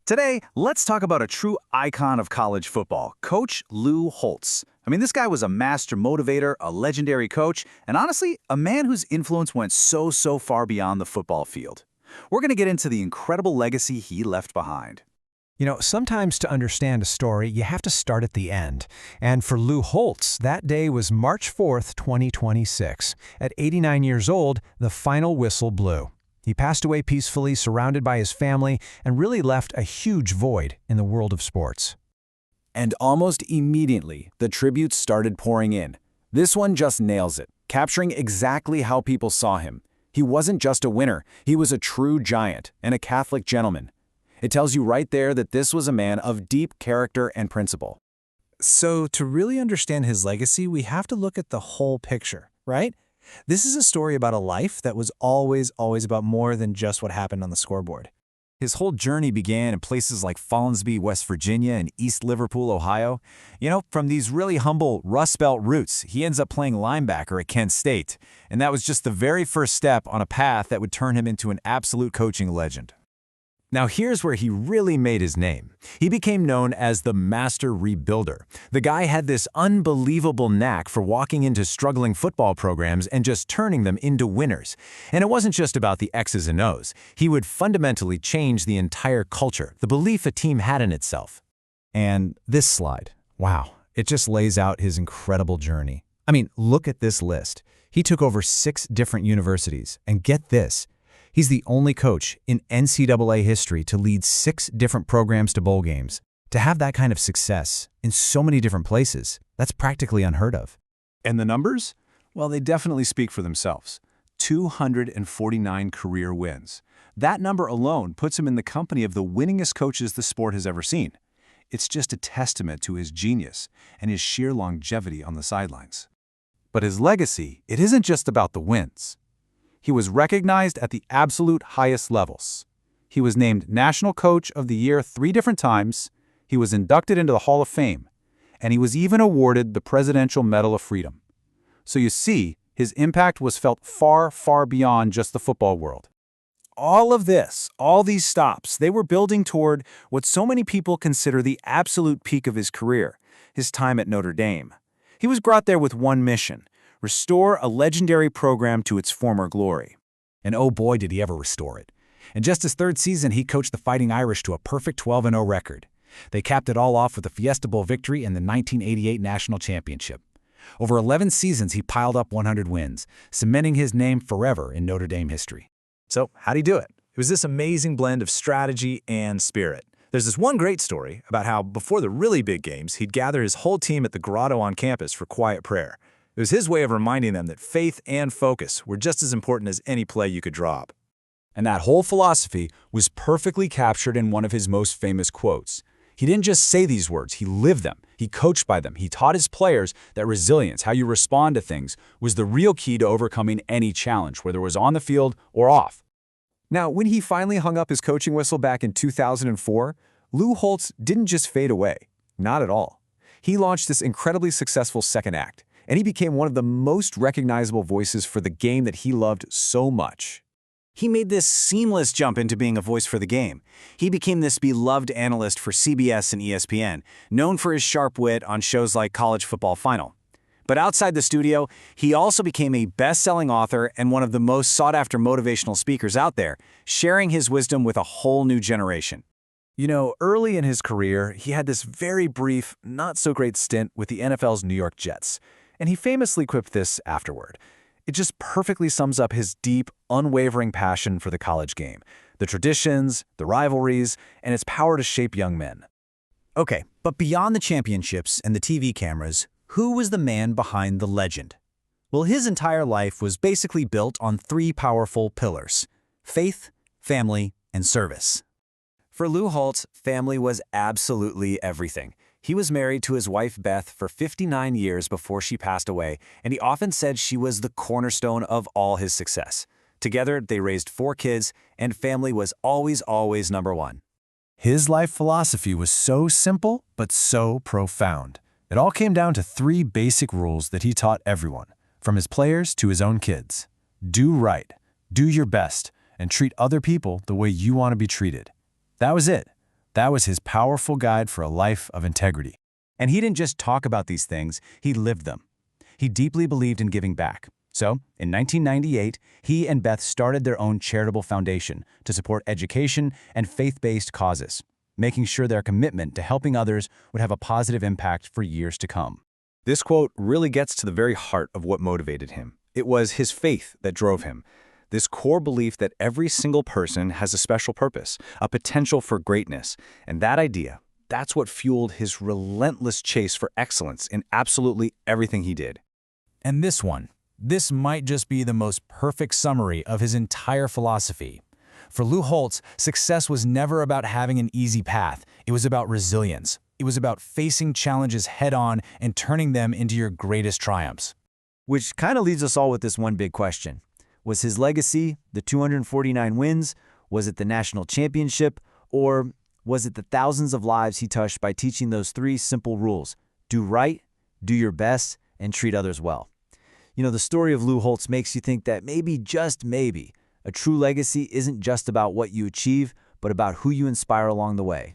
Today, let's talk about a true icon of college football, Coach Lou Holtz. This guy was a master motivator, a legendary coach, and honestly, a man whose influence went so far beyond the football field. We're going to get into the incredible legacy he left behind. Sometimes to understand a story, you have to start at the end. And for Lou Holtz, that day was March 4th, 2026. At 89 years old, the final whistle blew. He passed away peacefully, surrounded by his family, and really left a huge void in the world of sports. And almost immediately, the tributes started pouring in. This one just nails it, capturing exactly how people saw him. He wasn't just a winner, he was a true giant and a Catholic gentleman. It tells you right there that this was a man of deep character and principle. So to really understand his legacy, we have to look at the whole picture, right? This is a story about a life that was always about more than just what happened on the scoreboard. His whole journey began in places like Follansbee, West Virginia, and East Liverpool, Ohio. From these really humble Rust Belt roots, he ends up playing linebacker at Kent State. And that was just the very first step on a path that would turn him into an absolute coaching legend. Now here's where he really made his name. He became known as the Master Rebuilder. The guy had this unbelievable knack for walking into struggling football programs and just turning them into winners. And it wasn't just about the X's and O's. He would fundamentally change the entire culture, the belief a team had in itself. And this slide, wow, it just lays out his incredible journey. Look at this list. He took over 6 different universities, and get this, he's the only coach in NCAA history to lead 6 different programs to bowl games. To have that kind of success in so many different places, that's practically unheard of. And the numbers? Well, they definitely speak for themselves. 249 career wins. That number alone puts him in the company of the winningest coaches the sport has ever seen. It's just a testament to his genius and his sheer longevity on the sidelines. But his legacy, it isn't just about the wins. He was recognized at the absolute highest levels. He was named National Coach of the Year 3 different times, he was inducted into the Hall of Fame, and he was even awarded the Presidential Medal of Freedom. So you see, his impact was felt far beyond just the football world. All of this, all these stops, they were building toward what so many people consider the absolute peak of his career, his time at Notre Dame. He was brought there with one mission: restore a legendary program to its former glory. And oh boy, did he ever restore it. In just his 3rd season, he coached the Fighting Irish to a perfect 12-0 record. They capped it all off with a Fiesta Bowl victory in the 1988 National Championship. Over 11 seasons, he piled up 100 wins, cementing his name forever in Notre Dame history. So how'd he do it? It was this amazing blend of strategy and spirit. There's this one great story about how, before the really big games, he'd gather his whole team at the grotto on campus for quiet prayer. It was his way of reminding them that faith and focus were just as important as any play you could draw up. And that whole philosophy was perfectly captured in one of his most famous quotes. He didn't just say these words, he lived them, he coached by them, he taught his players that resilience, how you respond to things, was the real key to overcoming any challenge, whether it was on the field or off. Now, when he finally hung up his coaching whistle back in 2004, Lou Holtz didn't just fade away. Not at all. He launched this incredibly successful second act, and he became one of the most recognizable voices for the game that he loved so much. He made this seamless jump into being a voice for the game. He became this beloved analyst for CBS and ESPN, known for his sharp wit on shows like College Football Final. But outside the studio, he also became a best-selling author and one of the most sought-after motivational speakers out there, sharing his wisdom with a whole new generation. Early in his career, he had this very brief, not-so-great stint with the NFL's New York Jets. And he famously quipped this afterward. It just perfectly sums up his deep, unwavering passion for the college game, the traditions, the rivalries, and its power to shape young men. Okay, but beyond the championships and the TV cameras, who was the man behind the legend? Well, his entire life was basically built on 3 powerful pillars: faith, family, and service. For Lou Holtz, family was absolutely everything. He was married to his wife Beth for 59 years before she passed away, and he often said she was the cornerstone of all his success. Together, they raised 4 kids, and family was always number one. His life philosophy was so simple, but so profound. It all came down to 3 basic rules that he taught everyone, from his players to his own kids. Do right, do your best, and treat other people the way you want to be treated. That was it. That was his powerful guide for a life of integrity. And he didn't just talk about these things, he lived them. He deeply believed in giving back. So, in 1998, he and Beth started their own charitable foundation to support education and faith-based causes, making sure their commitment to helping others would have a positive impact for years to come. This quote really gets to the very heart of what motivated him. It was his faith that drove him. This core belief that every single person has a special purpose, a potential for greatness. And that idea, that's what fueled his relentless chase for excellence in absolutely everything he did. And this might just be the most perfect summary of his entire philosophy. For Lou Holtz, success was never about having an easy path. It was about resilience. It was about facing challenges head-on and turning them into your greatest triumphs. Which kind of leaves us all with this one big question. Was his legacy the 249 wins? Was it the national championship? Or was it the thousands of lives he touched by teaching those 3 simple rules? Do right, do your best, and treat others well. You know, the story of Lou Holtz makes you think that maybe, just maybe, a true legacy isn't just about what you achieve, but about who you inspire along the way.